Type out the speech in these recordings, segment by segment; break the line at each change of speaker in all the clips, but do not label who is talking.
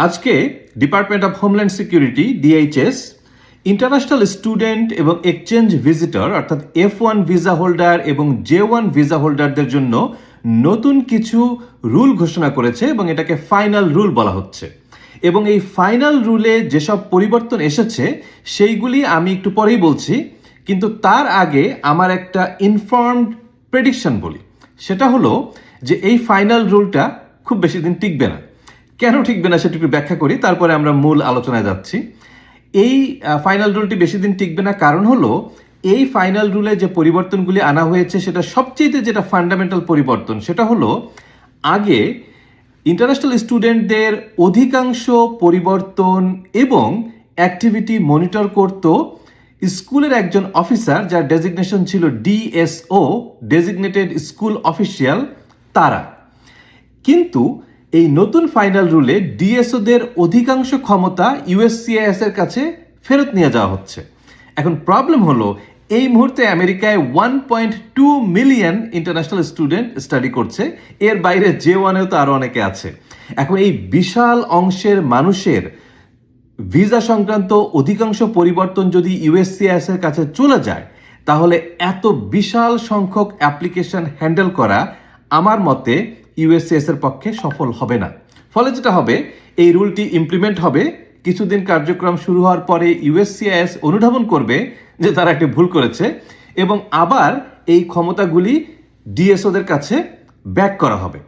আজকে department of homeland security DHS international student এবং exchange visitor অর্থাৎ F1 ভিসা হোল্ডার এবং J1 ভিসা হোল্ডারদের জন্য নতুন কিছু রুল ঘোষণা করেছে এবং এটাকে ফাইনাল রুল বলা হচ্ছে। এবং এই ফাইনাল রুলে যেসব পরিবর্তন এসেছে সেইগুলি আমি একটু পরেই বলছি, কিন্তু তার আগে আমার একটা ইনফর্মড প্রেডিকশন বলি। সেটা হলো যে এই ফাইনাল রুলটা খুব বেশি দিন টিকবে না। কেন ঠিকবে না সেটা একটু ব্যাখ্যা করি, তারপরে আমরা মূল আলোচনায় যাচ্ছি। এই ফাইনাল রুলটি বেশি দিন টিকবে না কারণ হলো এই ফাইনাল রুলে যে পরিবর্তনগুলি আনা হয়েছে সেটা সবচেয়ে যেটা ফান্ডামেন্টাল পরিবর্তন সেটা হলো আগে ইন্টারন্যাশনাল স্টুডেন্টদের অধিকাংশ পরিবর্তন এবং অ্যাক্টিভিটি মনিটর করত স্কুলের একজন অফিসার, যার ডেজিগনেশন ছিল DSO, ডেজিগনেটেড স্কুল অফিসিয়াল, তারা। কিন্তু এই নতুন ফাইনাল রুলে ডিএসওদের অধিকাংশ ক্ষমতা USCIS এর কাছে ফেরত নিয়ে যাওয়া হচ্ছে। এখন প্রবলেম হলো এই মুহূর্তে আমেরিকায় 1.2 মিলিয়ন ইন্টারন্যাশনাল স্টুডেন্ট স্টাডি করছে, এর বাইরে J1-এও তো আরো অনেকে আছে। এখন এই বিশাল অংশের মানুষের ভিসা সংক্রান্ত অধিকাংশ পরিবর্তন যদি USCIS এর কাছে চলে যায় তাহলে এত বিশাল সংখ্যক অ্যাপ্লিকেশন হ্যান্ডেল করা আমার মতে USCIS এর পক্ষে সফল হবে না। ফলে যেটা হবে, এই রুলটি ইমপ্লিমেন্ট হবে, কিছুদিন কার্যক্রম শুরু হওয়ার পরে USCIS অনুধাবন করবে যে তারা একটি ভুল করেছে এবং আবার এই ক্ষমতাগুলি ডিএসওদের কাছে ব্যাক করা হবে।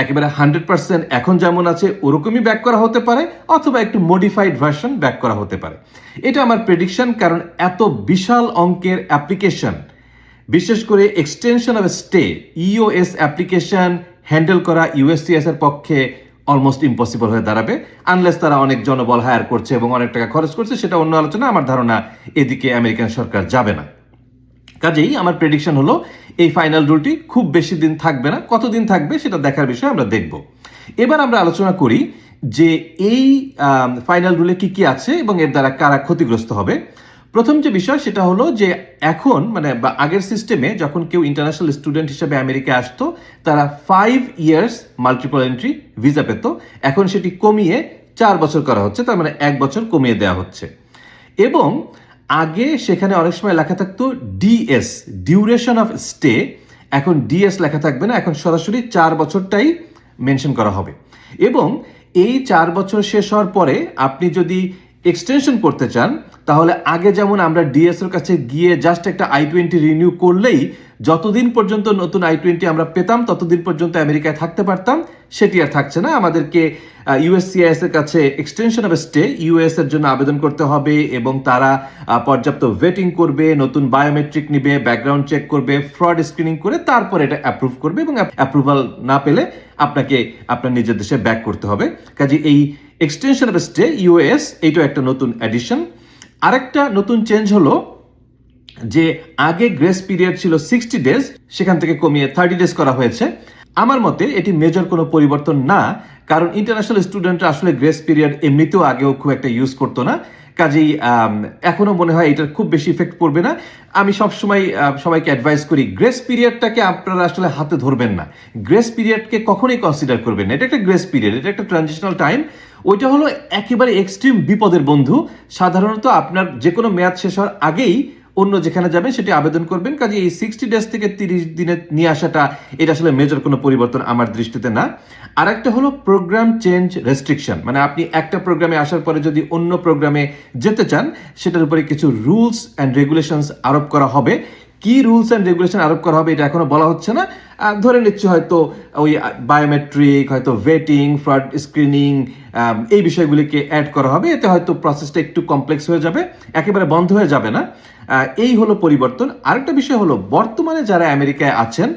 একেবারে 100% এখন যেমন আছে ওরকমই ব্যাক করা হতে পারে, অথবা একটু মডিফাইড ভার্সন ব্যাক করা হতে পারে। এটা আমার প্রেডিকশন, কারণ এত বিশাল অঙ্কের অ্যাপ্লিকেশন, বিশেষ করে extension of stay EOS application handle করা USCIS এর পক্ষে অলমোস্ট ইম্পসিবল হয়ে দাঁড়াবে, আনলেস তারা অনেক জনবল হায়ার করছে এবং অনেক টাকা খরচ করছে, সেটা অন্য আলোচনা। আমার ধারণা এদিকে আমেরিকান সরকার যাবে না। কাজেই আমার প্রেডিকশন হলো এই ফাইনাল রুলটি খুব বেশি দিন থাকবে না। কতদিন থাকবে সেটা দেখার বিষয় আমরা দেখব। এবার আমরা আলোচনা করি যে এই ফাইনাল রুলে কি কি আছে এবং এর দ্বারা কারা ক্ষতিগ্রস্ত হবে। প্রথম যে বিষয় সেটা হলো যে এখন আগের সিস্টেমে যখন কেউ ইন্টারন্যাশনাল স্টুডেন্ট হিসেবে আমেরিকায় আসতো তারা 5 ইয়ার্স মাল্টিপল এন্ট্রি ভিসা পেত। এখন সেটি কমিয়ে 4 বছর করা হচ্ছে, তার মানে 1 বছর কমিয়ে দেওয়া হচ্ছে। এবং আগে সেখানে অনেক সময় লেখা থাকতো DS, ডিউরেশন অফ স্টে, এখন DS লেখা থাকবে না, এখন সরাসরি 4 বছরটাই মেনশন করা হবে। এবং এই 4 বছর শেষ হওয়ার পরে আপনি যদি এক্সটেনশন করতে চান তাহলে আগে যেমন আমরা ডিএস এর কাছে গিয়ে জাস্ট একটা I-20 রিনিউ করলেই যতদিন পর্যন্ত নতুন I-20 আমরা পেতাম ততদিন পর্যন্ত আমেরিকায় থাকতে পারতাম, সেটি আর থাকছে না। আমাদেরকে USCIS এর কাছে এক্সটেনশন অফ স্টে US এর জন্য আবেদন করতে হবে এবং তারা পর্যাপ্ত ভেটিং করবে, নতুন বায়োমেট্রিক নিবে, ব্যাকগ্রাউন্ড চেক করবে, ফ্রড স্ক্রিনিং করে তারপরে এটা অ্যাপ্রুভ করবে এবং অ্যাপ্রুভাল না পেলে আপনাকে আপনার নিজের দেশে ব্যাক করতে হবে। কাজে এই এক্সটেনশন অফ স্টে US এইটা একটা নতুন অ্যাডিশন। আরেকটা নতুন চেঞ্জ হলো যে আগে গ্রেস পিরিয়ড ছিল 60 ডেজ, সেখান থেকে কমিয়ে 30 ডেজ করা হয়েছে। আমার মতে এটি মেজর কোনো পরিবর্তন না, কারণ ইন্টারন্যাশনাল স্টুডেন্টরা আসলে গ্রেস পিরিয়ড এমনিতেও আগেও খুব একটা ইউজ করতো না। কাজেই এখনো মনে হয় এটার খুব বেশি ইফেক্ট পড়বে না। আমি সবসময় সবাইকে অ্যাডভাইস করি গ্রেস পিরিয়ডটাকে আপনারা আসলে হাতে ধরবেন না, গ্রেস পিরিয়ডকে কখনোই কনসিডার করবেন না। এটা একটা গ্রেস পিরিয়ড, এটা একটা ট্রানজিশনাল টাইম। ওইটা হলো একেবারে এক্সট্রিম বিপদের বন্ধু। সাধারণত আপনার যে কোনো মেয়াদ শেষ হওয়ার আগেই অন্য যেখানে যাবেন সেটি আবেদন করবেন। কাজে এই 60 ডেজ থেকে 30 দিনে নিয়ে আসাটা এটা আসলে মেজর কোনো পরিবর্তন আমার দৃষ্টিতে না। আর একটা হলো প্রোগ্রাম চেঞ্জ রেস্ট্রিকশন, মানে আপনি একটা প্রোগ্রামে আসার পরে যদি অন্য প্রোগ্রামে যেতে চান সেটার উপরে কিছু রুলস অ্যান্ড রেগুলেশনস আরোপ করা হবে। কি রুলস অ্যান্ড রেগুলেশন আরোপ করা হবে এটা এখনো বলা হচ্ছে না। ধরে নিচ্ছে হয়তো ওই বায়োমেট্রিক, হয়তো ভেটিং, ফ্রড স্ক্রিনিং, এই বিষয়গুলিকে অ্যাড করা হবে। এতে হয়তো প্রসেসটা একটু কমপ্লেক্স হয়ে যাবে, একেবারে বন্ধ হয়ে যাবে না। এই হলো পরিবর্তন। আরেকটা বিষয় হলো বর্তমানে যারা আমেরিকায় আছেন,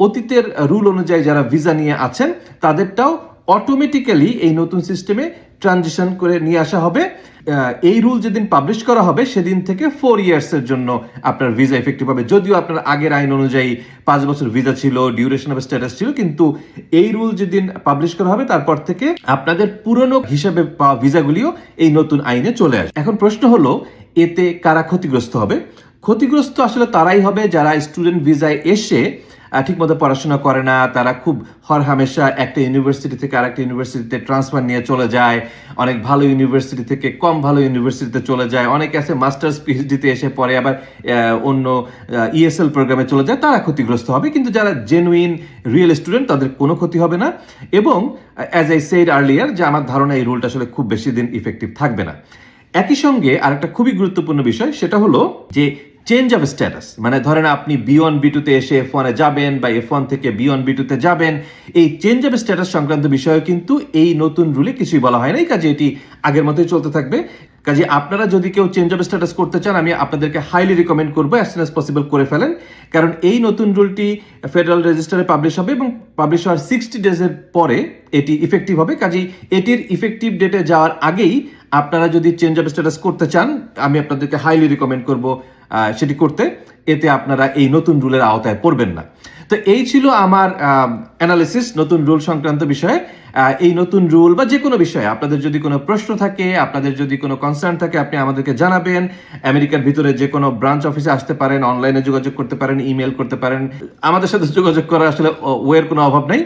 অতীতের রুল অনুযায়ী যারা ভিসা নিয়ে আছেন তাদেরটাও অটোমেটিক্যালি এই নতুন সিস্টেমে ট্রানজিশন করে নিয়ে আসা হবে। এই রুল যেদিন পাবলিশ করা হবে সেদিন থেকে 4 ইয়ার্সের জন্য আপনার ভিসা এফেক্টিভ হবে। যদিও আপনার আগের আইন অনুযায়ী 5 বছর ভিসা ছিল, ডিউরেশন অফ স্ট্যাটাস ছিল, কিন্তু এই রুল যেদিন পাবলিশ করা হবে তারপর থেকে আপনাদের পুরনো হিসাবে পাওয়া ভিসাগুলিও এই নতুন আইনে চলে আসে। এখন প্রশ্ন হলো এতে কারা ক্ষতিগ্রস্ত হবে। ক্ষতিগ্রস্ত আসলে তারাই হবে যারা স্টুডেন্ট ভিসায় এসে ঠিকমতো পড়াশোনা করে না, তারা খুব হরহামেশা একটা ইউনিভার্সিটি থেকে আরেকটা ইউনিভার্সিটিতে ট্রান্সফার নিয়ে চলে যায়, অনেক ভালো ইউনিভার্সিটি থেকে কম ভালো ইউনিভার্সিটিতে চলে যায়, অনেকে আছে মাস্টার্স পিএইচডিতে এসে পরে আবার অন্য ইএসএল প্রোগ্রামে চলে যায়, তারা ক্ষতিগ্রস্ত হবে। কিন্তু যারা জেনুইন রিয়েল স্টুডেন্ট তাদের কোনো ক্ষতি হবে না। এবং অ্যাজ আই সেড আর্লিয়ার, যে আমার ধারণা এই রুলটা আসলে খুব বেশি দিন ইফেক্টিভ থাকবে না। একই সঙ্গে আরেকটা খুবই গুরুত্বপূর্ণ বিষয়, সেটা হলো যে চেঞ্জ অফ স্ট্যাটাস, মানে ধরেন আপনি B1 B2 তে এসে F1 এ যাবেন বা F1 থেকে B1 B2 তে যাবেন, এই চেঞ্জ অফ স্ট্যাটাস সংক্রান্ত বিষয়ে কিন্তু এই নতুন রুলে কিছুই বলা হয় নাই, কাজে এটি আগের মতোই চলতে থাকবে। কাজে আপনারা যদি কেউ চেঞ্জ অফ স্ট্যাটাস করতে চান, আমি আপনাদেরকে হাইলি রিকমেন্ড করবো অ্যাজ সুন অ্যাজ পসিবল করে ফেলেন, কারণ এই নতুন রুলটি ফেডারেল রেজিস্টারে পাবলিশ হবে এবং পাবলিশ হওয়ার 60 ডেজের পরে এটি ইফেক্টিভ হবে। কাজেই এটির ইফেক্টিভ ডেটে যাওয়ার আগেই আপনারা যদি চেঞ্জ অফ স্ট্যাটাস করতে চান, আমি আপনাদেরকে হাইলি রিকমেন্ড করব সেটি করতে। এতে আপনারা এই নতুন রুলের আওতায় পড়বেন না। তো এই ছিল আমার অ্যানালিসিস নতুন রুল সংক্রান্ত বিষয়ে। এই নতুন রুল বা যে কোনো বিষয়ে আপনাদের যদি কোনো প্রশ্ন থাকে, আপনাদের যদি কোনো কনসার্ন থাকে, আপনি আমাদেরকে জানাবেন। আমেরিকার ভিতরে যে কোনো ব্রাঞ্চ অফিসে আসতে পারেন, অনলাইনে যোগাযোগ করতে পারেন, ইমেল করতে পারেন। আমাদের সাথে যোগাযোগ করার আসলে ওয়ের কোনো অভাব নেই।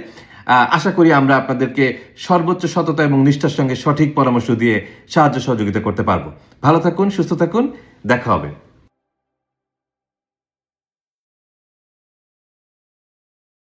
আশা করি আমরা আপনাদেরকে সর্বোচ্চ সততা এবং নিষ্ঠার সঙ্গে সঠিক পরামর্শ দিয়ে সাহায্য সহযোগিতা করতে পারবো। ভালো থাকুন, সুস্থ থাকুন, দেখা হবে।